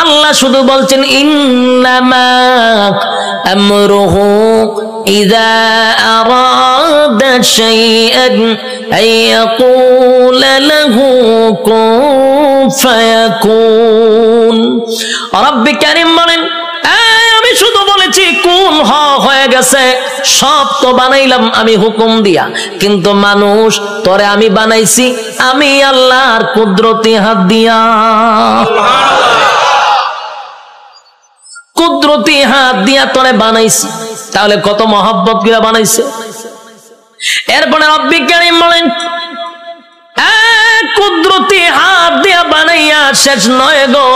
আল্লাহ শুধু বলছেন ইন্নামা আমরুহু ইযা আরাদা শাইআন আইয়াকুলা লাহু কুন ফায়াকুন। রব্বি কারীম বলেন আমি শুধু বলেছি কুন হয়ে গেছে, সব তো বানাইলাম আমি হুকুম দিয়া, কিন্তু মানুষ তোরে আমি বানাইছি আমি আল্লাহর কুদরতি হাত দিয়া। কুদরতি হাত দিয়া তোরে বানাইছি, তাহলে কত মহব্বত করে বানাইছে। এরপরে রব্বি কারীম বলেন কুদরতি হাত দিয়া বানাইয়া শেষ নয় গো,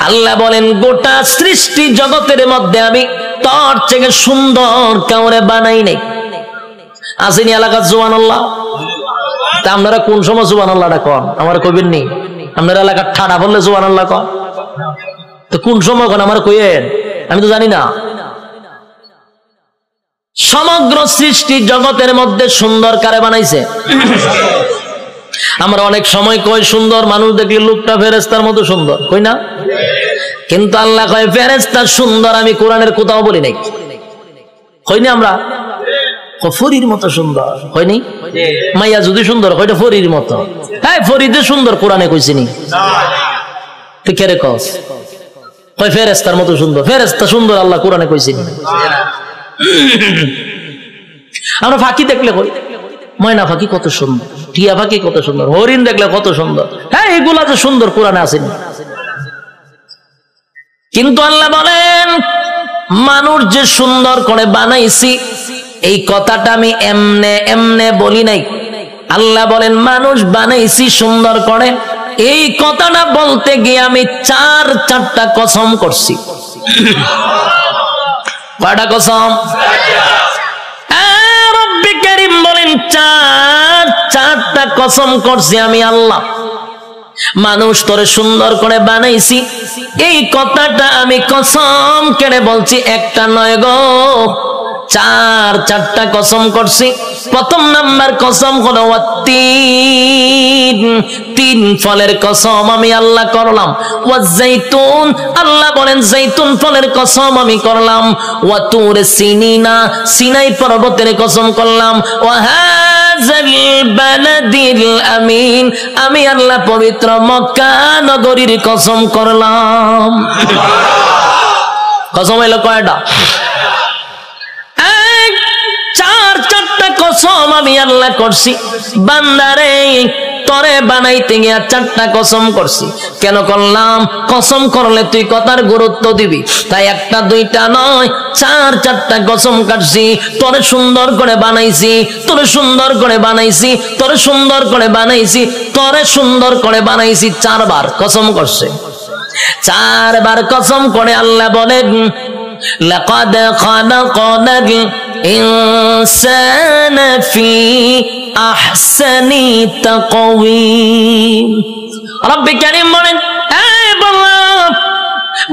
আল্লাহ বলেন গোটা সৃষ্টি জগতের মধ্যে আমি তোর থেকে সুন্দর কাউরে বানাই নাই। আসেনি এলাকার সুবহানাল্লাহ? তা আপনারা কোন সময় সুবহানাল্লাহটা কন? আমার কইবেন নি? আপনারা এলাকার ঠাড়া বললে সুবহানাল্লাহ কন, তো কোন সময় কন আমার কইয়েন? আমি তো জানি না। সমগ্র সৃষ্টি জগতের মধ্যে সুন্দর কারে বানাইছে? আমরা অনেক সময় কই সুন্দর মানুষ দেখলে লোকটা ফেরেশতার মতো সুন্দর, কই না? কিন্তু আল্লাহ কয় ফেরেশতা সুন্দর আমি কোরআনের কোথাও বলি নাই। হয়নি আমরা ফরির মতো সুন্দর হয়নি? মাইয়া যদি সুন্দর কয়টা ফরির মতো, হ্যাঁ ফরিদে সুন্দর কোরআনে কইছি নি? তুই কে রে কস? কয় ফেরেশতার মতো সুন্দর, ফেরেশতা সুন্দর আল্লাহ কোরআনে কইছি নি? আমরা ফাঁকি দেখলে কই ময়না ফাঁকি কত সুন্দর, টিয়া ফাঁকি কত সুন্দর, হরিণ দেখলে কত সুন্দর, হ্যাঁ এগুলা তো সুন্দর কোরআনে আসেনি। কিন্তু আল্লাহ বলেন মানুষ যে সুন্দর করে বানাইছি এই কথাটা আমি এমনে এমনে বলি নাই। আল্লাহ বলেন মানুষ বানাইছি সুন্দর করে, এই কথাটা বলতে গিয়ে আমি চারটা কসম করছি। কয়টা কসম? রব্বি কারীম বলেন চারটা কসম করছি আমি আল্লাহ। মানুষ তোরে সুন্দর করে বানাইছি এই কথাটা আমি কসম কেড়ে বলছি, একটা নয় গো, চারটা কসম করছি। প্রথম নাম্বার কসম হলো তিন ফলের কসম আমি আল্লাহ করলাম। ওয়াজাইতুন, আল্লাহ বলেন জাইতুন ফলের কসম আমি করলাম। ওয়া তুর সিনিনা, সিনাই পর্বতের কসম করলাম। ওয়া হাযাল বালাদিল আমিন, আমি আল্লাহ পবিত্র মক্কা নগরীর কসম করলাম। কসম হলো কয়টা? চারটা কসম আমি আল্লাহ করছি। বান্দারে তরে বানাইতে গিয়া চারটা কসম করছি। কেন করলাম? কসম করলে তুই কথার গুরুত্ব দিবি, তাই একটা দুইটা নয় চারটা কসম কাটছি। তোরে সুন্দর করে বানাইছি, তোরে সুন্দর করে বানাইছি, তোরে সুন্দর করে বানাইছি, তোরে সুন্দর করে বানাইছি। চারবার কসম করছে। চারবার কসম করে আল্লাহ বলেন লাকাদ খালাকনাল ইনসানা ফি আহসানি তাকওয়িম। রব্বি কারীম বলেন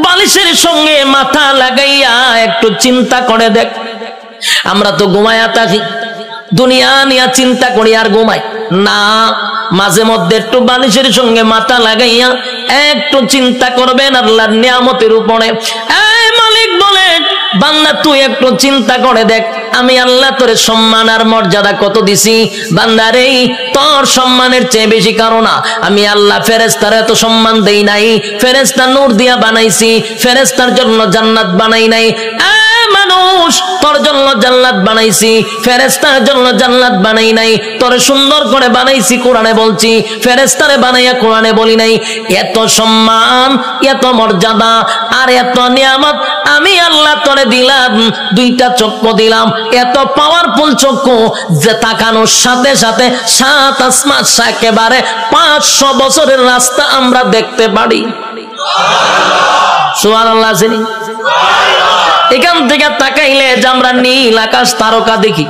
বালিশের সঙ্গে মাথা লাগাইয়া একটু চিন্তা করে দেখ। আমরা তো ঘুমায়া থাকি, দুনিয়া নিয়ে চিন্তা করি আর ঘুমাই না। মাঝে মধ্যে একটু বালিশের সঙ্গে মাথা লাগাইয়া একটু চিন্তা করবেন আল্লাহর নিয়ামতের উপরে। মালিক বলে বান্দা তুই একটু চিন্তা করে দেখ, আমি আল্লাহ তোর সম্মান আর মর্যাদা কত দিছি। বান্দারে তোর সম্মানের চেয়ে বেশি কারণ আমি আল্লাহ ফেরেশতার এত সম্মান দেই নাই। ফেরেশতা নূর দিয়া বানাইছি, ফেরেশতার জন্য জান্নাত বানাই নাই। মানুষ তোর জন্য জান্নাত বানাইছি, ফেরেশতার জন্য জান্নাত বানাই নাই। তোরে সুন্দর করে বানাইছি কোরআনে বলছি, ফেরেশতারে বানাইয়া কোরআনে বলি নাই। এত সম্মান, এত মর্যাদা আর এত নিয়ামত আমি আল্লাহ তোরে দিলাম। দুইটা চক্ষু দিলাম, এত পাওয়ারফুল চক্ষু যে তাকানোর সাথে সাথে সাত আসমান একেবারে 500 বছরের রাস্তা আমরা দেখতে পারি। সুবহানাল্লাহ। এখান থেকে তাকাইলে যে আমরা নীল আকাশ তারকা দেখি,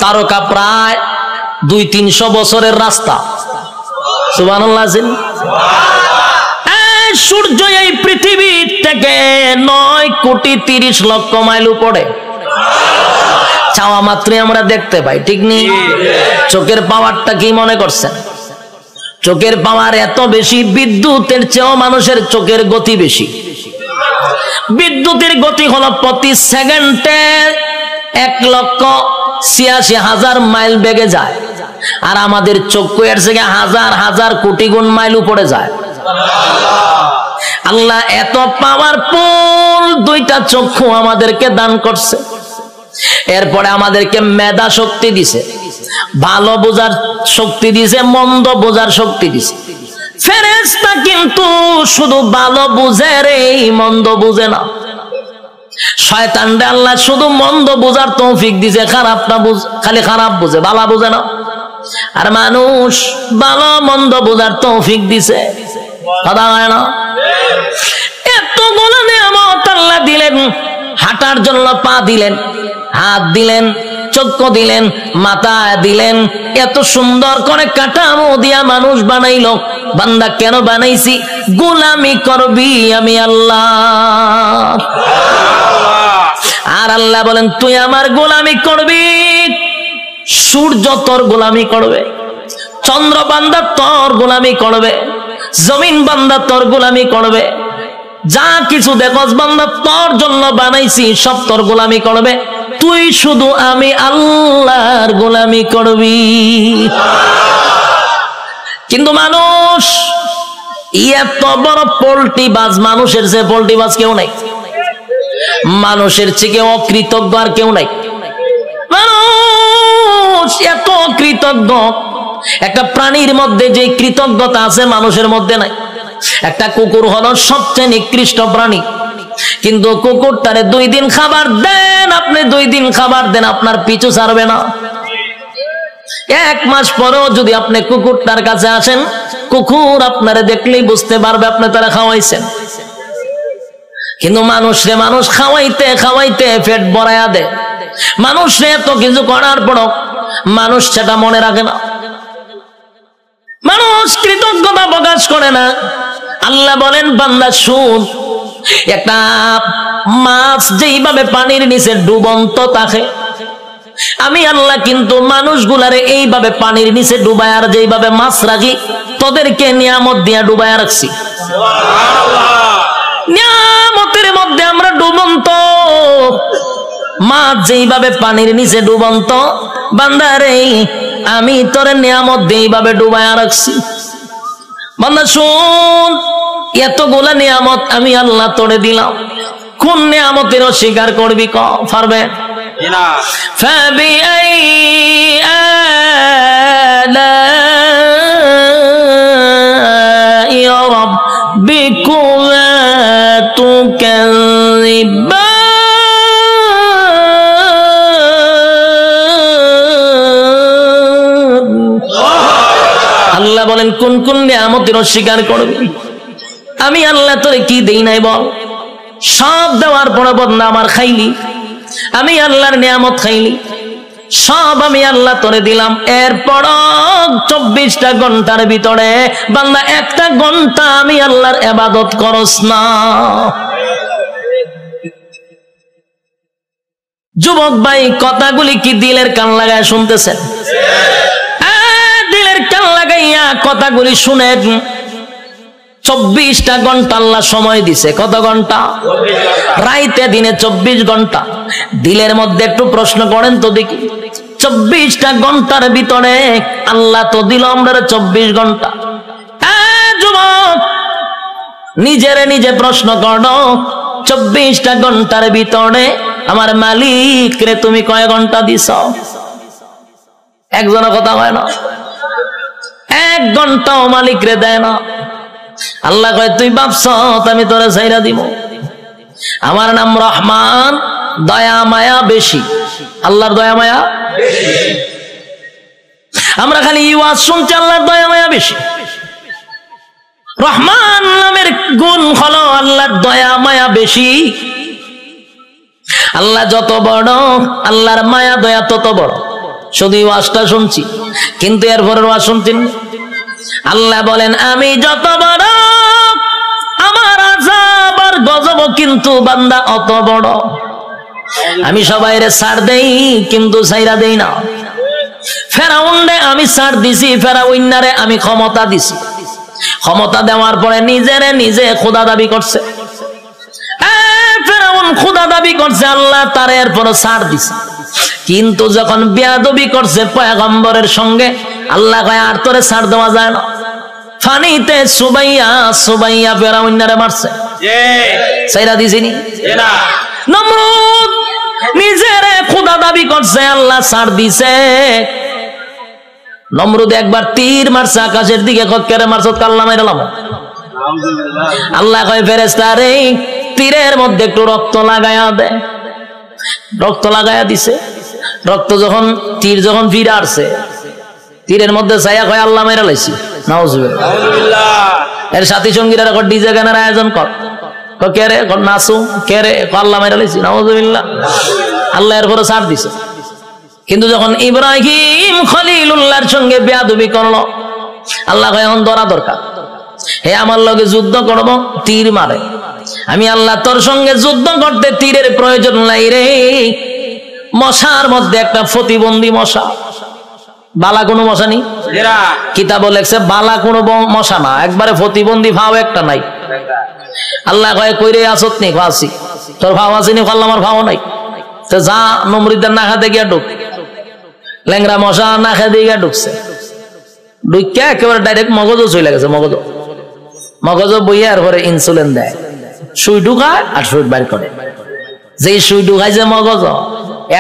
তারকা প্রায় 200-300 বছরের রাস্তা। সুবহানাল্লাহ। সূর্য এই পৃথিবীর থেকে 9,30,00,000 মাইল উপরে, চাওয়া মাত্রই আমরা দেখতে পাই, ঠিক নেই? চোখের পাওয়ারটা কি মনে করছেন? চোখের পাওয়ার এত বেশি, বিদ্যুতের চেয়েও মানুষের চোখের গতি বেশি। বিদ্যুতের গতি হলো প্রতি সেকেন্ডে 1,86,000 মাইল বেগে যায়, আর আমাদের চক্ষু এর থেকে হাজার হাজার কোটি গুণ মাইল উপরে যায়। আল্লাহ এত পাওয়ারফুল দুইটা চক্ষু আমাদেরকে দান করছে। এরপরে আমাদেরকে মেধা শক্তি দিছে, ভালো বোঝার শক্তি দিছে, মন্দ বোঝার শক্তি দিছে। ফেরেশতা কিন্তু শুধু ভালো বুঝে রে, মন্দ বুঝে না। শয়তানরে আল্লাহ শুধু মন্দ বোঝার তৌফিক দিছে, খারাপটা খালি খারাপ বুঝে, ভালো বুঝে না। আর মানুষ ভালো মন্দ বোঝার তৌফিক দিছে, কথা হয় না? এতগুলো নিয়ামত আল্লাহ দিলেন, হাঁটার জন্য পা দিলেন, হাত দিলেন, চক্ষু দিলেন, মাথা দিলেন, এত সুন্দর করে কাঠামো দিয়া মানুষ বানাইলো। বান্দা কেন বানাইছি? গোলামি করবি আমি আল্লাহ। আর আল্লাহ বলেন তুই আমার গোলামি করবি। সূর্য তোর গোলামি করবে, চন্দ্র বান্দা তোর গোলামি করবে, জমিন বান্দা তোর গোলামি করবে, যা কিছু দেখস বান্দা তোর জন্য বানাইছি সব তোর গোলামি করবে। তুই শুধু আমি আল্লাহর গোলামি করবি। কিন্তু মানুষ এত বড় পোল্ট্রি বাজ, মানুষের যে পোল্ট্রি বাজ কেউ নাই, মানুষের থেকে অকৃতজ্ঞ আর কেউ নাই। মানুষ এত কৃতজ্ঞ, একটা প্রাণীর মধ্যে যে কৃতজ্ঞতা আছে মানুষের মধ্যে নাই। একটা কুকুর হলো সবচেয়ে নিকৃষ্ট প্রাণী, কিন্তু কুকুরটারে 2 দিন খাবার দেন, আপনি 2 দিন খাবার দেন, আপনার পিছু ছাড়বে না। 1 মাস পরেও যদি আপনি কুকুরটার কাছে আসেন, কুকুর আপনারে দেখলেই বুঝতে পারবে আপনি তারা খাওয়াইছেন। কিন্তু মানুষরে মানুষ খাওয়াইতে খাওয়াইতে পেট ভরায়া দেয়। মানুষরে এত কিছু করার পরও মানুষ সেটা মনে রাখে না, মানুষ কৃতজ্ঞতা প্রকাশ করে না। আল্লাহ বলেন বান্দা শুন, একটা মাছ যেইভাবে পানির নিচে ডুবন্ত থাকে, আমি আল্লাহ কিন্তু মানুষগুলারে এইভাবে পানির নিচে ডুবায়, আর যেইভাবে মাছ রাখি তোদেরকে নিয়ামত দিয়া ডুবায় রাখছি। নিয়ামতের মধ্যে আমরা ডুবন্ত, মাছ যেইভাবে পানির নিচে ডুবন্ত, বান্দারে আমি তোরে নিয়ামত দিয়ে এইভাবে ডুবায় রাখছি। বান্দা শুন, এতগুলা নিয়ামত আমি আল্লাহ তোরে দিলাম, কোন নিয়ামতের অস্বীকার করবি? পারবে না। ফাবিআই আলাই রাব্বিকুমা তুকাযিবান। আল্লাহ বলেন কোন কোন নিয়ামতের অস্বীকার করবি? আমি আল্লাহ তোরে কি দেই নাই বল? সব দেওয়ার পরে বদনা আমার খাইলি, আমি আল্লাহর নিয়ামত খাইলি, সব আমি আল্লাহ তোরে দিলাম। এরপর 24টা ঘন্টার ভিতরে বান্দা 1টা ঘন্টা আমি আল্লাহর ইবাদত করস না। যুবক ভাই, কথাগুলি কি দিলের কান লাগায় শুনতেছেন? দিলের কান লাগাইয়া কথাগুলি শুনেন। 24টা ঘন্টা আল্লাহ সময় দিছে। কত ঘন্টা? রাইতে দিনে 24 ঘন্টা। দিলের মধ্যে একটু প্রশ্ন করেন তো দেখি, 24টা ঘন্টার ভিতরে আল্লাহ তো দিল আমরা 24 ঘন্টা। যুবক, নিজেরে নিজে প্রশ্ন করো, 24টা ঘন্টার ভিতরে আমার মালিক রে তুমি কয় ঘন্টা দিছ? একজনের কথা হয় না, 1 ঘন্টাও মালিক রে দেয় না। আল্লাহ কয় তুই ভাবছ আমি তোরে ছাইরা দিব? আমার নাম রহমান, দয়া মায়া বেশি। আল্লাহর দয়া মায়া বেশি। আমরা খালি ওয়াজ শুনছি আল্লাহর দয়া মায়া বেশি। রহমান নামের গুণ হলো আল্লাহর দয়া মায়া বেশি। আল্লাহ যত বড়, আল্লাহর মায়া দয়া তত বড়। শুধু ওয়াজটা শুনছি, কিন্তু এরপরের ওয়াজ শুনছেন। আল্লাহ বলেন আমি যত বড়, আমার আযাব আর গজব কিন্তু বান্দা অত বড়। আমি সবাইরে ছাড় দেই, কিন্তু ছাইরা দেই না। ফেরাউনরে আমি ছাড় দিছি, ফেরাউন্নারে আমি ক্ষমতা দিছি। ক্ষমতা দেওয়ার পরে নিজেরে নিজে খোদা দাবি করছে। ফেরাউন খোদা দাবি করছে, আল্লাহ তার এরপর ছাড় দিছে। কিন্তু যখন বেয়াদবি করছে পয়গম্বরের সঙ্গে, আল্লাহ কয় আর তোরে ছাড় দেওয়া যায় না। ফানিতে সুবাইয়া সুবাইয়া ফেরাউন্নারে মারছে, ছাইরা দিছিনি। নমরুদ নিজেরে খোদা দাবি করছে, আল্লাহ ছাড় দিছে। নমরুদ একবার তীর মারছে আকাশের দিকে, কেরে মারছ? কাল্লা মাইরালাম। আল্লাহ কয় ফেরেশতা রে তীরের মধ্যে একটু রক্ত লাগায়া দে। রক্ত লাগায়া দিছে। রক্ত যখন তীর যখন ফিরে আসছে, তীরের মধ্যে ছায়া কয় আল্লাহ মাইরা লাইছি। নাউজুবিল্লাহ। এর সাথী সঙ্গীরা ডিজে গানের আয়োজন কর, কে রে? নাচু। কে রে? আল্লাহ মাইরা লাইছি। নাউজুবিল্লাহ। আল্লাহ এর পরে ছাড় দিছে। কিন্তু যখন ইব্রাহিম খলিলুল্লাহর সঙ্গে বেয়াদবি করলো, আল্লাহ কয় এখন ধরা দরকার। হে আমার লগে যুদ্ধ করব, তীর মারে। আমি আল্লাহ তোর সঙ্গে যুদ্ধ করতে তীরের প্রয়োজন নাই রে। মশার মধ্যে একটা প্রতিবন্ধী মশা, বালা কোনো মশা নেই। কিতাব লেখছে বালা কোনো মশা না, একবারে প্রতিবন্ধী ভাও একটা নাই। আল্লাহ কয় কইরে আসত নি? ফাঁসি। তোর ভাও আসেনি? ফাল্লা আমার ভাও নাই। তো যা নমরুদের না খাতে গিয়া ঢুক। ল্যাংরা মশা না খেতে গিয়া ঢুকছে। ঢুকিয়া একেবারে ডাইরেক্ট মগজও চলে গেছে। মগজ বইয়া আর পরে ইনসুলিন দেয়, সুই ঢুকায় আর সুই বাইর করে। যে সুই ঢুকায় যে মগজ,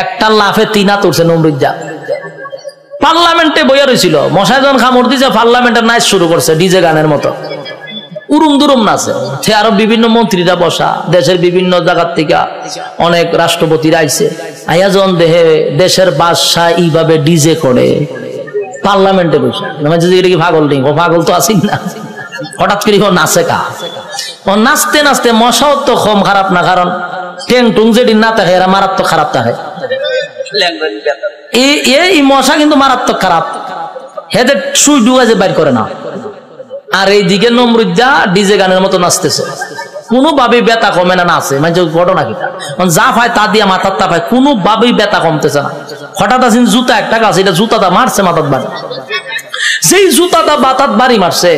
একটা লাফে তিনা তুলছে নমরুদ। যা পার্লামেন্টে বইয়া রয়েছিল, মশায় যখন খামড় দিছে পার্লামেন্টের নাচ শুরু করছে ডিজে গানের মতো, উরুম দুরুম নাচে। সে আরো বিভিন্ন মন্ত্রীরা বসা, দেশের বিভিন্ন জায়গার থেকে অনেক রাষ্ট্রপতিরা আইছে। আয়াজন দেহে দেশের বাদশাহ এইভাবে ডিজে করে পার্লামেন্টে বসে। এটা কি পাগল নেই? ও পাগল তো আসি না। হঠাৎ করে ও নাচে কা, ও নাচতে নাচতে মশাও তো কম খারাপ না, কারণ টেং টুং যেদিন না থাকে এরা মারাত্মক খারাপ থাকে। এই মশা কিন্তু মারাত্মক খারাপ, হেদের সুই ডুগা যে বাইর করে না। আর এইদিকে নমরুদ্দা ডিজে গানের মতো নাচতেছে, কোনোভাবেই ব্যথা কমে না। নাচে মানে ঘটনা কিটা, যা পায় তা দিয়ে মাথার তা পায়, কোনোভাবেই ব্যথা কমতেছে না। হঠাৎ আসেন জুতা একটা গাছ, এটা জুতাটা মারছে মাথার বাড়ি। সেই জুতাটা মাথার বাড়ি মারছে,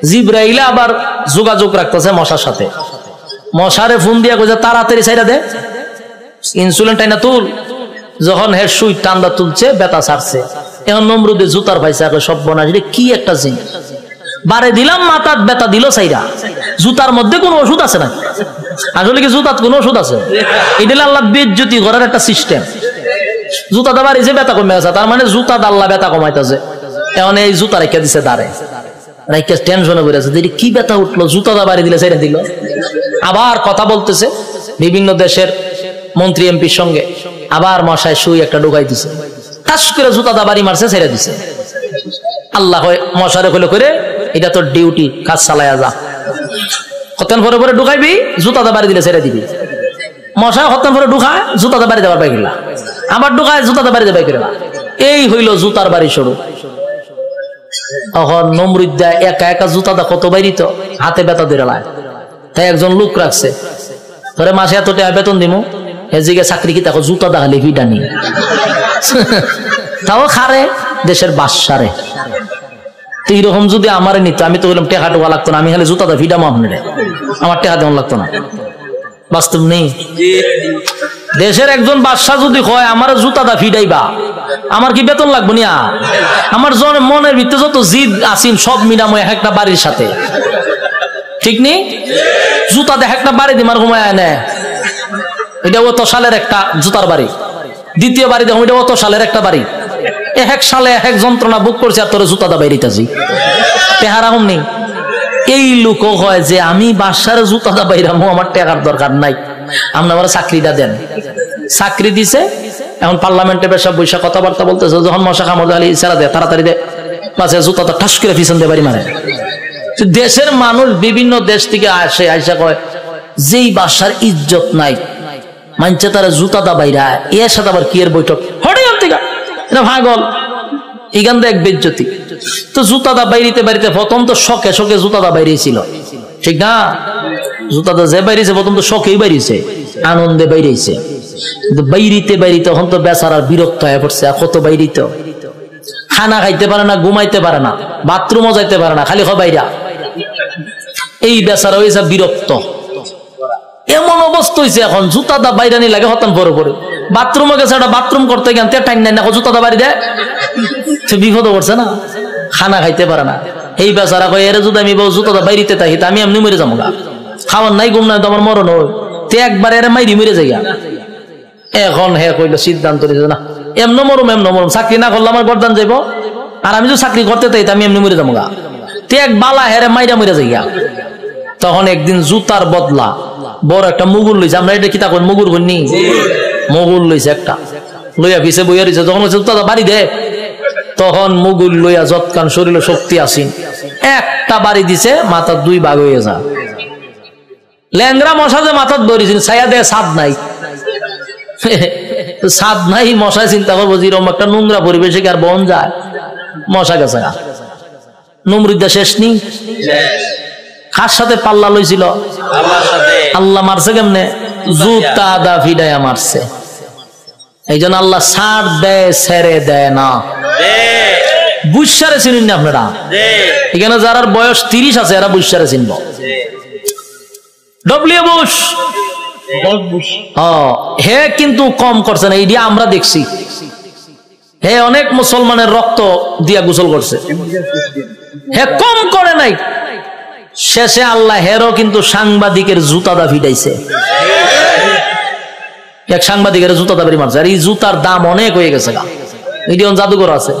জিব্রাইল আবার যোগাযোগ রাখতেছে মশার সাথে। মশারে ফোন দিয়া কইছে তাড়াতাড়ি ছাইরা দে, ইনসুলিন টাইনা তুল। যখন হের সুই টান্দা তুলছে, ব্যথা ছাড়ছে। এখন নমরুদে জুতার পাইছে, সব বনা কি একটা জিনিস বারে দিলাম, মাথার ব্যথা দিল সাইরা। জুতার মধ্যে কোন ওষুধ আছে না? আসলে কি জুতার কোন ওষুধ আছে? এটা আল্লাহ বেজ্জতি করার একটা সিস্টেম। জুতাটা বাড়িছে, ব্যথা কমে গেছে, তার মানে জুতা আল্লাহ ব্যথা কমাইতেছে। এখন এই জুতা রেখে দিছে দাঁড়ে, রেখে টেনশনে পড়ে আছে, কি ব্যথা উঠলো, জুতাটা বাড়ি দিলে ছেড়ে দিল। আবার কথা বলতেছে বিভিন্ন দেশের মন্ত্রী এমপির সঙ্গে, আবার মশায় সুই একটা ঢুকাই দিছে, টাস করে জুতাটা বাড়ি মারছে, ছেড়ে দিছে। আল্লাহ মশারে হলো করে, এটা তোর ডিউটি, কাজ চালায়া যা। হতেন পরে পরে ঢুকাইবি, জুতাটা বাড়ি দিলে ছেড়ে দিবি। মশা হতেন পরে ঢুকায়, জুতাটা বাড়ি দেওয়ার বাই গেলা, আবার ঢুকায়, জুতাটা বাড়ি দেবাই গেলা। এই হইল জুতার বাড়ি শুরু। তখন নমরুদ্দা একা একা জুতাটা কত বাইরিত, হাতে ব্যথা ধরে লায়। তাই একজন লোক রাখছে, ধরে মাসে এত টাকা বেতন দিমু, এদিকে চাকরি কি দেখো জুতা দেখালে ভিটা নিয়ে তাও খারে দেশের বাদশারে। এইরকম যদি আমার নিত, আমি তো বললাম টেকা টোকা লাগতো না, আমি খালি জুতাটা ভিডামো আপনার, আমার টেকা দেওয়া লাগতো না। বাস্তব নেই। দেশের একজন বাদশা যদি হয় আমার জুতাটা ফিডাইবা, আমার কি বেতন লাগবো না? আমার মনের ভিতরে যত জিদ আসিন সব মিলামো এক একটা বাড়ির সাথে, ঠিক নেই? জুতা দেখ একটা বাড়ি দিমার ঘুমায় আনে, এটা অত সালের একটা জুতার বাড়ি। দ্বিতীয় বাড়ি দেখো, এটা অত সালের একটা বাড়ি। এক সালে এক যন্ত্রণা বুক করছে, আর তোর জুতা দা বাইরিতেছি, টেহারাম নেই। এই লোক হয় যে আমি বাসার জুতা দা বাইরামো, আমার টেকার দরকার নাই, আপনি আমার চাকরিটা দেন। চাকরি দিছে, এখন পার্লামেন্টে বেশা বৈশা কথাবার্তা বলতেছে, যখন মশা কামড় আলী ইশারা দেয় তাড়াতাড়ি দেয়, পাশে জুতাটা ঠাস করে পিছন দিয়ে বাড়ি মারে। দেশের মানুষ বিভিন্ন দেশ থেকে আসে, আইসা কয় যেই বাসার ইজ্জত নাই, মানছে তারা জুতাটা বাইরা, এর সাথে আবার কি এর বৈঠক হঠাৎ থেকে, এটা ভাগল, এখান থেকে এক বেজ্জতি। তো জুতাটা বাইরিতে বাড়িতে প্রথম তো শখে শখে জুতাটা বাইরেছিল, ঠিক না? জুতাটা যে বাইরেছে প্রথম তো শখেই বাইরেছে, আনন্দে বাইরেছে, কিন্তু বাইরিতে বাইরিতে এখন তো বেচারার বিরক্ত হয়ে পড়ছে, কত বাইরিত খানা খাইতে পারে না, ঘুমাইতে পারে না, বাথরুমও যাইতে পারে না, খালি বাইরা। এই বেচারা হয়েছে বিরক্ত। এমন অবস্থা হয়েছে এখন জুতা দা বাইরে নি লাগে হতান পরে পরে বাথরুমে গেছে, একটা বাথরুম করতে গেন টাইম নাই না, জুতা দা বাড়ি দেয়, সে বিপদ করছে না, খানা খাইতে পারে না। এই বেচারা কয় এর যদি আমি জুতা দা বাইরিতে থাকি আমি এমনি মরে যাবো গা, খাওয়ার নাই ঘুম নাই তো আমার মরণ হয়, তে একবার এর মাইরি মরে যাই। এখন হে কইল সিদ্ধান্ত নিয়েছে না এমন মরম চাকরি না করলে আমার গরদান যাইব, আর আমি যদি চাকরি করতে চাই আমি এমনি মরে যাবো গা, তে এক বালা হেরে মাইরা মরে যাইয়া। তখন একদিন জুতার বদলা বড় একটা মুগুর লইছে, আমরা এটা কিতা কই মুগুর বলনি, মুগুর লইছে একটা, লইয়া পিছে বইয়া রইছে। যখন জুতা বাড়ি দে তখন মুগুর লইয়া যৎকান শরীরে শক্তি আসিন একটা বাড়ি দিছে, মাথার দুই ভাগ হয়ে যা। ল্যাংরা মশা যে মাথার ধরেছিল ছায়া দেয়, ছাদ নাই, ছাদ নাই, মশায় চিন্তা করবো যেরকম একটা নোংরা পরিবেশে আর বন যায়, মশা গেছে নমরুদ্দা শেষ নি। কার সাথে পাল্লা লইছিল? আল্লাহ মারছে কেমনে? জুতা দা ফিডাইয়া মারছে। এই জন্য আল্লাহ ছাড় দেয়, ছেড়ে দেয় না। বুঝসারে চিনেন না আপনারা? এখানে যারা বয়স 30 আছে এরা বুঝসারে চিনব। ডব্লিউ বুশ হে কিন্তু কম করছে না, এইটা আমরা দেখছি। হে অনেক মুসলমানের রক্ত দিয়া গোসল করছে, হে কম করে নাই। শেষে আল্লাহ হেরও কিন্তু সাংবাদিকের জুতা দা ফিটাইছে, এক সাংবাদিকের জুতা দা বাড়ি মারছে। আর এই জুতার দাম অনেক হয়ে গেছে, মিডিয়ন জাদুঘর আছে।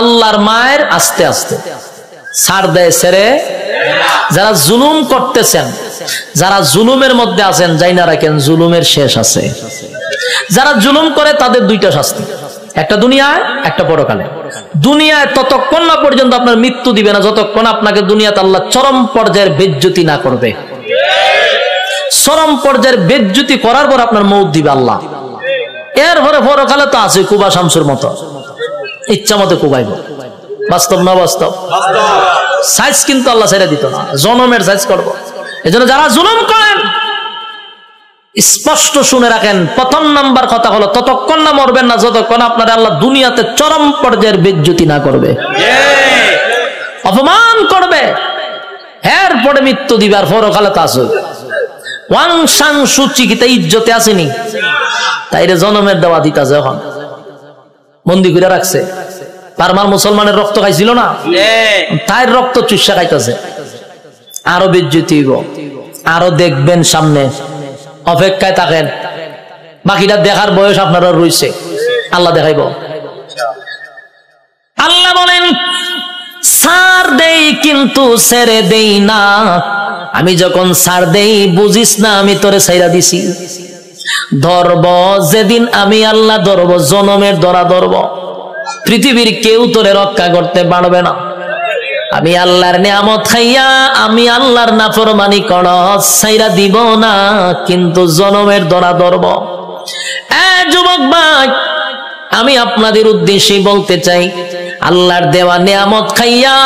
আল্লাহর মায়ের আস্তে আস্তে ছাড় দেয়, ছেড়ে। যারা জুলুম করতেছেন, যারা জুলুমের মধ্যে আছেন, যাই না রাখেন জুলুমের শেষ আছে। যারা জুলুম করে তাদের দুইটা শাস্তি, একটা দুনিয়ায় একটা পরকালে। দুনিয়ায় ততক্ষণ না পর্যন্ত আপনার মৃত্যু দিবে না যতক্ষণ আপনাকে দুনিয়াতে আল্লাহ চরম পর্যায়ের বেজ্জতি না করবে। চরম পর্যায়ের বেজ্জতি করার পর আপনার মৌত দিবে আল্লাহ। এরপরে পরকালে তো আছে কুবা শামসুর মতো, ইচ্ছা মতো কুবাইব। বাস্তব না বাস্তব? সাইজ কিন্তু আল্লাহ ছেড়ে দিত না, জনমের সাইজ করবো। এই জন্য যারা জুলুম করেন স্পষ্ট শুনে রাখেন, প্রথম নাম্বার কথা হলো ততক্ষণ না মরবেন না যতক্ষণ আপনার আল্লাহ দুনিয়াতে চরম পর্যায়ের বেজ্জতি না করবে, অপমান করবে। এরপরে মৃত্যু দিবে, আর পরকালে তা আছে ওয়াং সাং সুচি কি তাই ইজ্জতে আসেনি, তাইরে জনমের দেওয়া দিতাছে। এখন বন্দি করে রাখছে, পারমার মুসলমানের রক্ত খাইছিল না, তাই রক্ত চুষা খাইতেছে। আরো বেজ্জতি হইব, আরো দেখবেন সামনে, অপেক্ষায় থাকেন। বাকিটা দেখার বয়স আপনারা রয়েছে, আল্লাহ দেখাইব। আল্লাহ বলেন ছাড় দেই কিন্তু ছেড়ে দেই না। আমি যখন ছাড় দেই বুঝিস না আমি তোরে ছাইরা দিছি। ধরব যেদিন আমি আল্লাহ ধরব, জনমের ধরা ধরব, পৃথিবীর কেউ তোরে রক্ষা করতে পারবে না। আমি আল্লাহর নিয়ামত খাইয়া আমি আল্লাহর নাফরমানি করস, ছাইরা দিব না, কিন্তু জনমের ধরা ধরব। যুবক ভাই, আমি আপনাদের উদ্দেশ্যে বলতে চাই, আল্লাহর দেওয়া নিয়ামত খাইয়া,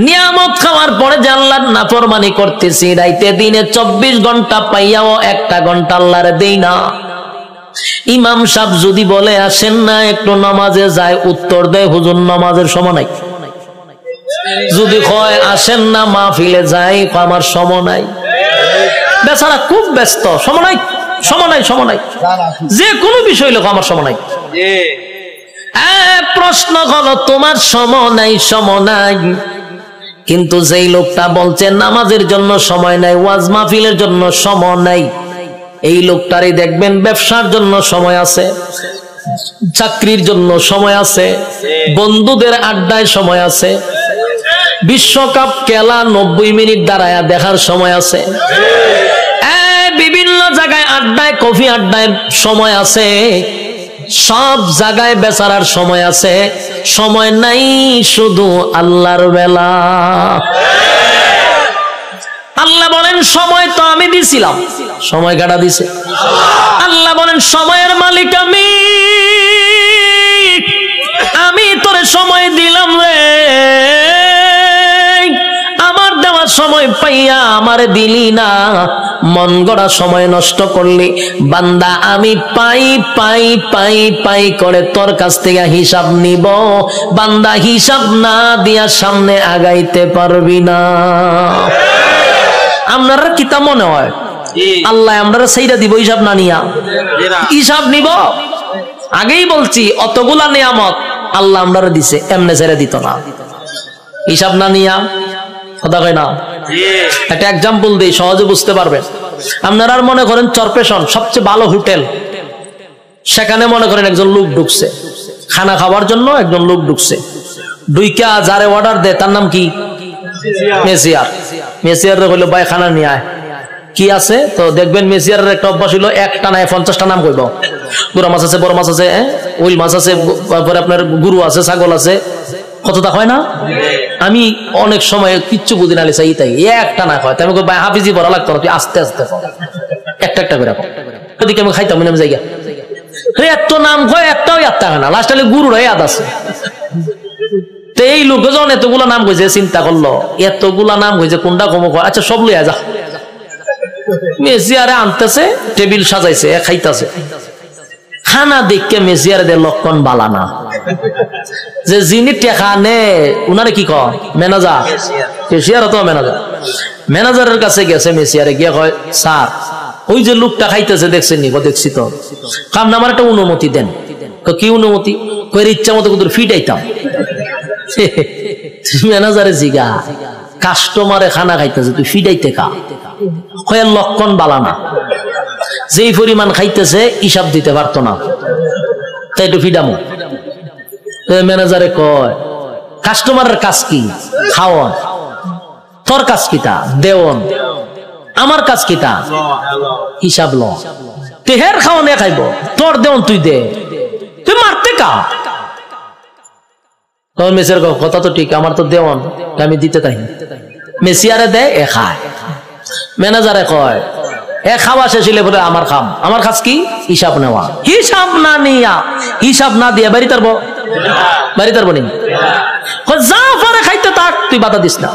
নিয়ামত খাওয়ার পরে যে আল্লাহর নাফরমানি করতেছি, রাইতে দিনে 24 ঘন্টা পাইয়াও 1টা ঘন্টা আল্লাহর দেই না। ইমাম সাহেব যদি বলে আসেন না একটু নামাজে যায়, উত্তর দেয় হুজুর নামাজের সময় নাই। যদি কয় আসেন না মাহফিলে যাই, আমার সময় নাই। বেচারা খুব ব্যস্ত, সময় নাই, সময় নাই, সময় নাই, যে কোনো বিষয় লোক আমার সময় নাই। প্রশ্ন হলো তোমার সময় নাই, সময় নাই, কিন্তু যেই লোকটা বলছে নামাজের জন্য সময় নাই, ওয়াজ মাহফিলের জন্য সময় নাই, এই লোকটারই দেখবেন ব্যবসার জন্য সময় আছে, চাকরির জন্য সময় আছে, বন্ধুদের আড্ডায় সময় আছে, বিশ্বকাপ খেলা 90 মিনিট দাঁড়ায়া দেখার সময় আছে, বিভিন্ন জায়গায় আড্ডায়, কফি আড্ডায় সময় আছে, সব জায়গায় বেচারার সময় আছে। সময় নাই শুধু আল্লাহর বেলা। আল্লাহ বলেন সময় তো আমি দিছিলাম, সময় কাটা দিছে আল্লাহ। বলেন সময়ের মালিক আমি, আমি তোরে সময় দিলাম রে, আমার দেওয়া সময় পাইয়া আমারে দিলি না, মন গড়া সময় নষ্ট করলি। বান্দা আমি পাই পাই পাই পাই করে তোর কাছ থেকে হিসাব নিব, বান্দা হিসাব না দিয়া সামনে আগাইতে পারবি না। আপনারা কিতা মনে হয় আল্লাহ আমরা সেইটা দিব হিসাব না নিয়া? হিসাব নিব। আগেই বলছি অতগুলা নিয়ামত আল্লাহ আমরা দিছে, এমনে ছেড়ে দিত না হিসাব না নিয়া। কথা কয় না? একটা এক্সাম্পল দিই, সহজে বুঝতে পারবেন। আপনারা মনে করেন চরপেশন সবচেয়ে ভালো হোটেল, সেখানে মনে করেন একজন লোক ঢুকছে খানা খাওয়ার জন্য। একজন লোক ঢুকছে, ঢুইকা যারে অর্ডার দেয় তার নাম কি? মেসিয়ার। মেসিয়ার কইলো ভাই খানা নিয়ে আয়। কি আছে তো দেখবেন মেসিয়ারের একটা অভ্যাস হলো একটা নাই 50টা নাম কইব। গুড়া মাছ আছে, বড় মাছ আছে, উইল মাছ আছে, তারপরে আপনার গরু আছে, ছাগল আছে, কতটা হয় না? আমি অনেক সময় কিচ্ছু বুঝি না, চাই তাই একটা না হয়। আমি ভাই হাফিজি পড়া লাগতো না, তুই আস্তে আস্তে একটা একটা করে ওদিকে আমি খাইতাম আমি জায়গা এত নাম কয় একটাও একটা হয় না, লাস্ট গুরুর ইয়াদ আছে। তো এই লোক যখন এতগুলা নাম কইছে চিন্তা করলো এতগুলা নাম কইছে কোনটা কম কয়, আচ্ছা সব লইয়া যা। মেসিয়ারে আনতেছে, টেবিল সাজাইছে, খাইতেছে। খানা দেখে মেসিয়ারে দে লক্ষণ বালা না, যে যিনি টেকা নে উনারে কি কয় ম্যানেজার, কেশিয়ার তো ম্যানেজার। ম্যানেজারের কাছে গেছে মেসিয়ারে গিয়ে কয় স্যার ওই যে লোকটা খাইতেছে দেখছেন নি? দেখছি তো। কাম না আমার একটা অনুমতি দেন। কি অনুমতি? কয়ের ইচ্ছা মতো কুতুর ফিটাইতাম। ম্যানেজারে জিগা কাস্টমারে খানা খাইতেছে তুই ফিটাইতে কা? কয়ের লক্ষণ বালা না, যেই পরিমাণ খাইতেছে হিসাব দিতে পারতো না, তাই একটু ফিডামো। ম্যানেজারে কয় কাস্টমারের কাজ কি? খাওয়ান। তোর কাজ কিটা? দেওয়ন। আমার কাজ কিটা? হিসাব ল। তেহের খাওয়ানে খাইব, তোর দেওয়ন তুই দে, তুই মারতে কা? মেসিয়ার কথা তো ঠিক, আমার তো দেওয়ন, আমি দিতে তাই। মেসিয়ারে দেয়, এ খায়। ম্যানেজারে কয় এ খাওয়া শেষ হলে বলে আমার খাম। আমার কাজ কি? হিসাব নেওয়া। হিসাব না নিয়া, হিসাব না দিয়া বাড়ি তারবো, বাড়ি তারবো নি? যা পারে খাইতে থাক, তুই বাধা দিস না।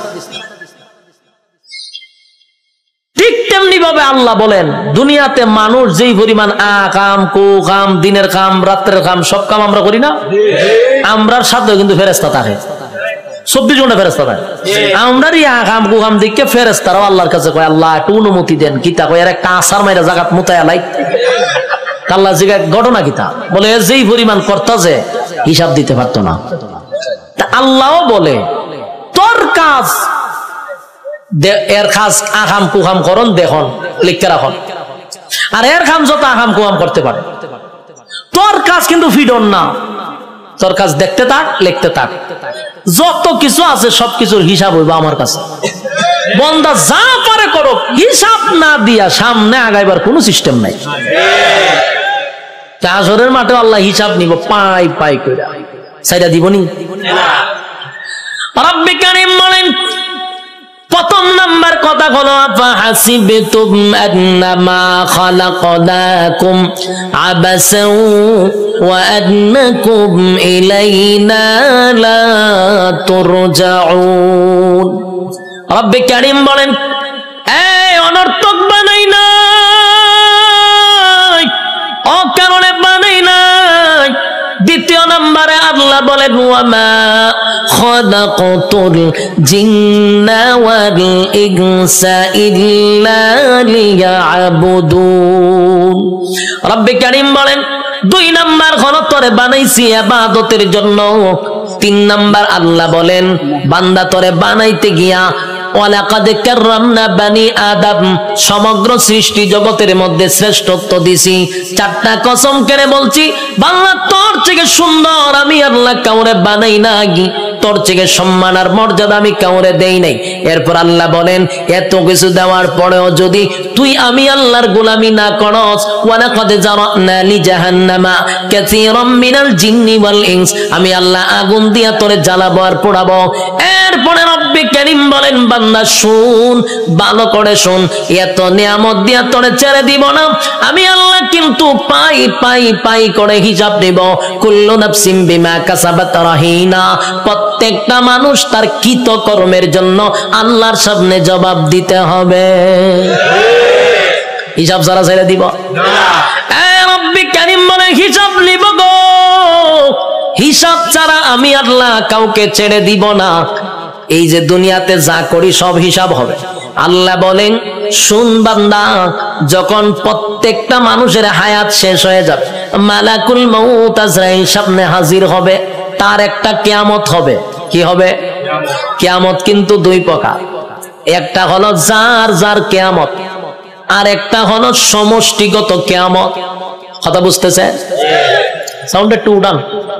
ঠিক তেমনি ভাবে আল্লাহ বলেন দুনিয়াতে মানুষ যেই পরিমাণ কাম কু কাম, দিনের কাম রাত্রের কাম সব কাম আমরা করি না? আমরার সাথে কিন্তু ফেরেশতা থাকে, 24 ঘন্টা ফেরেশতা থাকে। আমরারই কাম কু কাম দেখে ফেরেশতারাও আল্লাহর কাছে কয় আল্লাহ একটু অনুমতি দেন। কিতা কয়? একটা আসার মাইরা জাগাত মুতায়া লাই। আল্লাহ জিগা ঘটনা কিতা? বলে যেই পরিমাণ করতা যে হিসাব দিতে পারতো না। তা আল্লাহও বলে তোর কাজ, এর কাজ আকাম কুকাম করন দেখুন লিখতে রাখুন, আর এর কাম যত আকাম কুকাম করতে পারে। তোর কাজ কিন্তু ফিডন না, তোর কাজ দেখতে থাক, লিখতে থাক। যত কিছু আছে সবকিছুর হিসাব হইব আমার কাছে। বন্দা যা পারে করো, হিসাব না দিয়া সামনে আগাইবার কোন সিস্টেম নাই। হাসরের মাঠে আল্লাহ হিসাব নিব পাই পাই কইরা, সাইরা দিবনি। রব্বে কারীম বলেন প্রথম নাম্বার কথা হলো আফাহাসিবতুম আন্নামা খালাকনাকুম আবাসাও ওয়া আন্নাকুম ইলাইনা লা তুরজাউন। রব্বে কারীম বলেন এই অনর্থক বানাই নাই, অকারণে বানাই নাই। দ্বিতীয় নম্বরে আল্লাহ বলেন ওয়ামা খালাকতুল জিন্না ওয়াল ইনসা ইল্লা লিয়াবুদুন। রব্বে কারীম বলেন 2 নাম্বার হলো তোরে বানাইছি ইবাদতের জন্য। 3 নাম্বার আল্লাহ বলেন বান্দা তোরে বানাইতে গিয়া ওয়ালাকাদ কাররামনা বানি আদম, সমগ্র সৃষ্টি জগতের মধ্যে শ্রেষ্ঠত্ব দিছি। 4টা কসম করে বলছি বাংলা তোর থেকে সুন্দর আমি আল্লাহ কাউরে বানাই নাই, তোর থেকে সম্মান আর মর্যাদা আমি কাউরে দেই নাই। এরপর আল্লাহ বলেন এত কিছু দেওয়ার পরেও যদি তুই আমি আল্লাহর গোলামি না করস, ওয়ালাকাদ জারানা লি জাহান্নামা কাসীরাম মিনাল জিন্নি ওয়াল ইনস, আমি আল্লাহ আগুন দিয়া তোরে জ্বালাবো আর পোড়াবো। এরপরে রব্বে কারীম বলেন বান্দা শুন, ভালো করে শুন, এত নিয়ামত দিয়া তোরে ছেড়ে দিব না আমি আল্লাহ, কিন্তু পাই পাই পাই করে হিসাব দেব। কুল্লু নাফসিন বিমা কাসাবাত রাহিনা, প্রত্যেকটা মানুষ তার কৃত কর্মের জন্য আল্লাহর সামনে জবাব দিতে হবে। হিসাব ছাড়া ছেড়ে দিব না। রব্বি কারীম বলে হিসাব নিব গো, হিসাব ছাড়া আমি আল্লাহ কাউকে ছেড়ে দিব না। এই যে দুনিয়াতে যা করি সব হিসাব হবে। আল্লাহ বলেন শুন বান্দা, যখন প্রত্যেকটা মানুষের হায়াত শেষ হয়ে যাবে, মালাকুল মউত আজরাইল সামনে হাজির হবে, তার একটা কিয়ামত হবে। কি হবে? কিয়ামত কিন্তু দুই প্রকার, একটা হলো যার যার কিয়ামত, আর একটা হলো সমষ্টিগত কিয়ামত। কথা বুঝতেছে? সাউন্ড একটু উড়ান,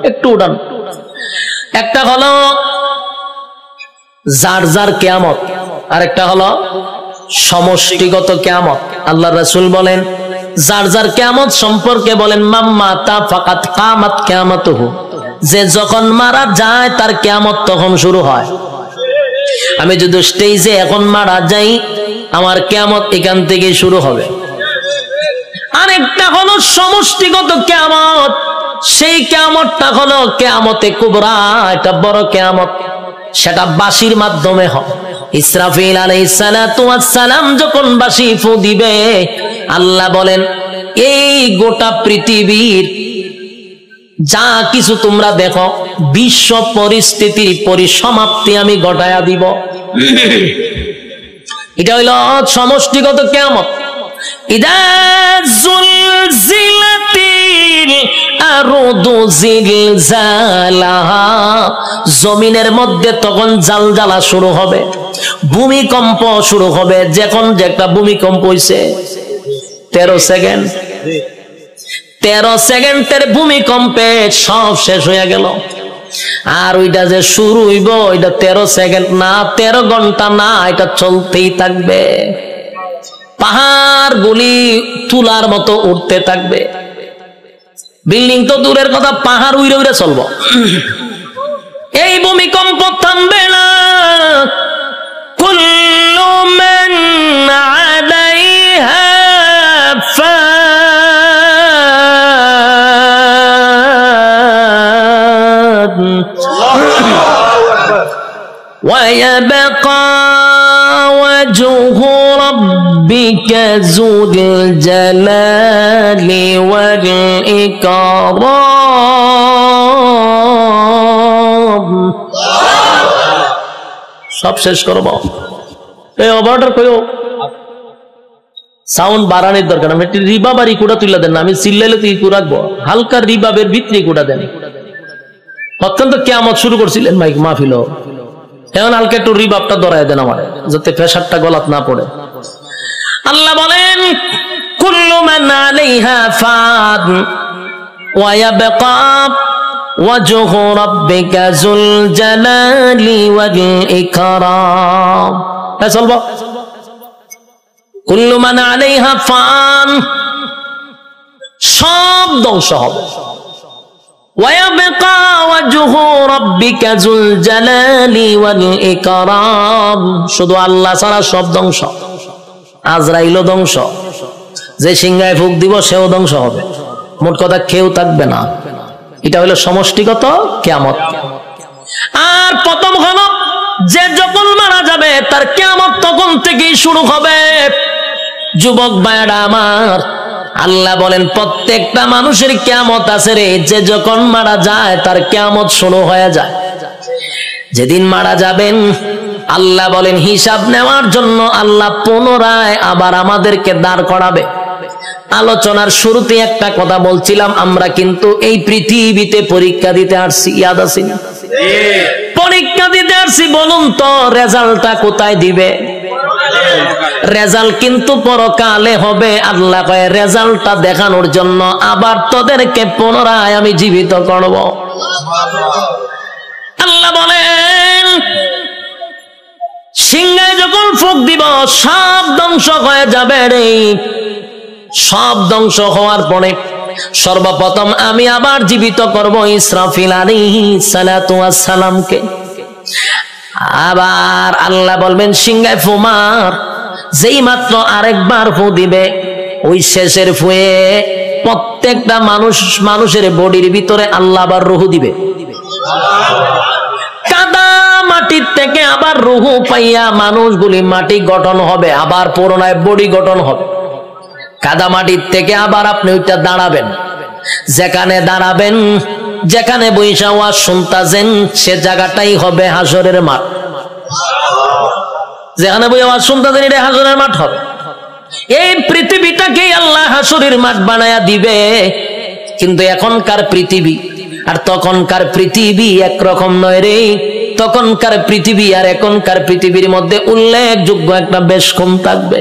একটু উড়ান। একটা হলো যার যার কিয়ামত, আর একটা হলো সমষ্টিগত কিয়ামত। আল্লাহ রাসূল বলেন যার যার কিয়ামত সম্পর্কে বলেন মাম্মাতা ফাকাত কামাত কিয়ামাতুহু, যে যখন মারা যায় তার কিয়ামত তখন শুরু হয়। আমি যদি স্টেজে এখন মারা যাই, আমার কিয়ামত এখান থেকে শুরু হবে। আরেকটা হলো সমষ্টিগত কিয়ামত, সেই কিয়ামতটা হলো কিয়ামতে কুবরা, এটা বড় কিয়ামত, সেটা বাঁশির মাধ্যমে হয়। ইসরাফিল আলাইহিস সালাতু ওয়াস সালাম যখন বাঁশি ফু দিবে, আল্লাহ বলেন এই গোটা পৃথিবীর যা কিছু তোমরা দেখো, বিশ্ব পরিস্থিতির পরিসমাপ্তি আমি ঘটায়া দিব। এটা হইল সমষ্টিগত কিয়ামত। ইদা জুলজিলাতিল আরদু জিলজালাহা, জমিনের মধ্যে তখন জালজালা শুরু হবে, ভূমিকম্প শুরু হবে। যখন যে একটা ভূমিকম্প হইছে 13 সেকেন্ড, 13 সেকেন্ডের ভূমিকম্পে সব শেষ হয়ে গেল। আর ওইটা যে শুরু হইব, ওইটা 13 সেকেন্ড না, 13 ঘন্টা না, এটা চলতেই থাকবে। পাহাড় গুলি তুলার মতো উঠতে থাকবে। বিল্ডিং তো দূরের কথা, পাহাড় উইরে উইরে চলব। এই ভূমিকম্প থামবে না। কুল্লু মান আলাইহা ফান ওয়া ইয়াবকা ওয়াজহু রাব্বিকা যুল জালালি ওয়াল ইকরাম। সব শেষ করব। এই অর্ডার কইও সাউন্ড বাড়ানোর দরকার। আমি একটু রিবাব আর ইকুটা তুলে দেন না, আমি চিল্লাইলে তো ইকু রাখবো। হালকা রিবাবের ভিতরে ইকুটা দেন। অত্যন্ত কিয়ামত শুরু করছিলেন মাইক মাহফিল, এখন হালকা একটু রিবাবটা ধরায় দেন আমার, যাতে প্রেসারটা গলাত না পড়ে। আল্লাহ বলেন কুল্লু মান আলাইহা ফান ওয়া ইয়াবকা ওয়াজহু রাব্বিকা যুল জালালি ওয়াল ইকরাম। চলবো। কুল্লু মান আলাইহা ফান, সব ধ্বংস হবে। ওয়া ইয়াবকা ওয়াজহু রাব্বিকা যুল জালালি ওয়াল ইকরাম, শুধু আল্লাহ ছাড়া সব ধ্বংস। আজরাইলও ধ্বংস, যে সিংহায় ফুক দিব সেও ধ্বংস হবে। মোট কথা কেউ থাকবে না। এটা হলো সমষ্টিগত কিয়ামত। আর প্রথম হলো যে যখন মারা যাবে তার কিয়ামত তখন থেকেই শুরু হবে। যুবক ভাইরা আমার, আল্লাহ বলেন প্রত্যেকটা মানুষের কিয়ামত আছে রে, যে যখন মারা যায় তার কিয়ামত শুরু হয়ে যায়। যেদিন মারা যাবেন আল্লাহ বলেন হিসাব নেওয়ার জন্য আল্লাহ পুনরায় আবার আমাদেরকে দাঁড় করাবে। আলোচনার শুরুতে একটা কথা বলছিলাম, আমরা কিন্তু এই পৃথিবীতে পরীক্ষা দিতে আসছি, ইয়াদ আছে না? পরীক্ষা দিতে আসছি। বলুন তো রেজাল্টটা কোথায় দিবে? রেজাল্ট কিন্তু পরকালে হবে। আল্লাহ কয় রেজাল্টটা দেখানোর জন্য আবার তোদেরকে পুনরায় আমি জীবিত করব। আল্লাহ বলেন সিংহায় যখন ফুঁক দিব সব ধ্বংস হয়ে যাবে রে। সব ধ্বংস হওয়ার পরে সর্বপ্রথম আমি আবার জীবিত করব ইসরাফিল আলাইহিস সালাতু ওয়াস সালামকে। আবার আল্লাহ বলবেন সিংহায় ফু মার, যেই মাত্র আরেকবার ফু দিবে ওই শেষের ফুয়ে প্রত্যেকটা মানুষের বডির ভিতরে আল্লাহ আবার রূহ দিবে। কাদা মাটির থেকে আবার রূহ পাইয়া মানুষগুলি মাটি গঠন হবে, আবার পুনরায় বডি গঠন হবে। কাদা মাটির থেকে আবার আপনি ওইটা দাঁড়াবেন, যেখানে দাঁড়াবেন, যেখানে বৈশা ওয়াজ শুনতাছেন সে জায়গাটাই হবে হাসরের মাঠ। যেখানে বই আওয়াজ শুনতাছেন এটা হাসরের মাঠ হবে। এই পৃথিবীটাকেই আল্লাহ হাসরের মাঠ বানায়া দিবে। কিন্তু এখনকার পৃথিবী আর তখনকার পৃথিবী একরকম নয় রে। তখনকার পৃথিবী আর এখনকার পৃথিবীর মধ্যে উল্লেখযোগ্য একটা বেশ কম থাকবে।